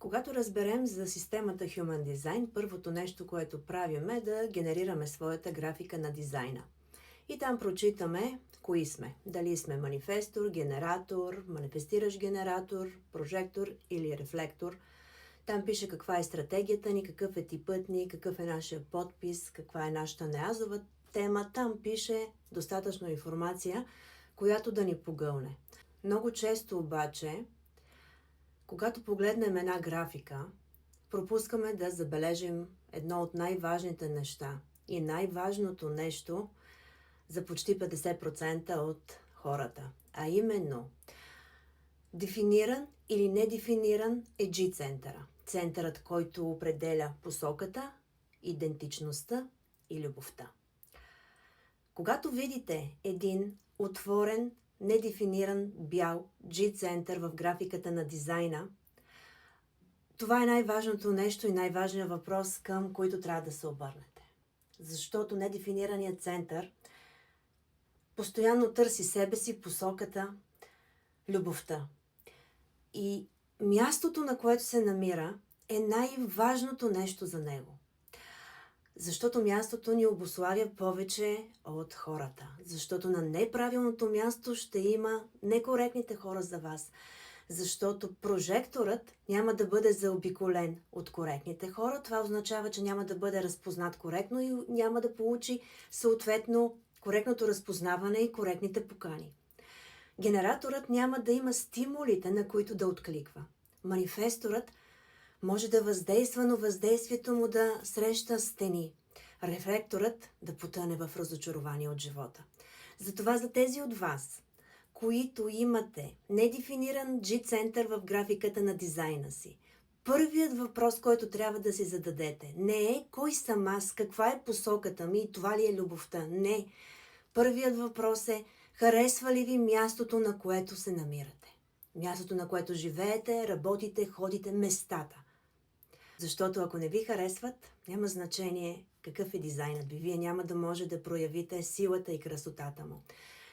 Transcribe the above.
Когато разберем за системата Human Design, първото нещо, което правим е да генерираме своята графика на дизайна. И там прочитаме кои сме. Дали сме манифестор, генератор, манифестиращ генератор, прожектор или рефлектор. Там пише каква е стратегията ни, какъв е типът ни, какъв е нашия подпис, каква е нашата неазова тема. Там пише достатъчно информация, която да ни погълне. Много често обаче, когато погледнем една графика, пропускаме да забележим едно от най-важните неща. И най-важното нещо за почти 50% от хората. А именно, дефиниран или недефиниран е G-центъра. Центърът, който определя посоката, идентичността и любовта. Когато видите един отворен, недефиниран бял G-център в графиката на дизайна, това е най-важното нещо и най-важният въпрос, към който трябва да се обърнете. Защото недефинираният център постоянно търси себе си, посоката, любовта. И мястото, на което се намира, е най-важното нещо за него. Защото мястото ни обуславя повече от хората. Защото на неправилното място ще има некоректните хора за вас. Защото прожекторът няма да бъде заобиколен от коректните хора. Това означава, че няма да бъде разпознат коректно и няма да получи съответно коректното разпознаване и коректните покани. Генераторът няма да има стимулите, на които да откликва. Манифесторът може да въздейства, но въздействието му да среща стени. Рефлекторът да потъне в разочарование от живота. Затова за тези от вас, които имате недефиниран G-център в графиката на дизайна си, първият въпрос, който трябва да си зададете, не е кой съм аз, каква е посоката ми и това ли е любовта. Не. Първият въпрос е, харесва ли ви мястото, на което се намирате? Мястото, на което живеете, работите, ходите, местата. Защото ако не ви харесват, няма значение какъв е дизайнът ви. Вие няма да може да проявите силата и красотата му.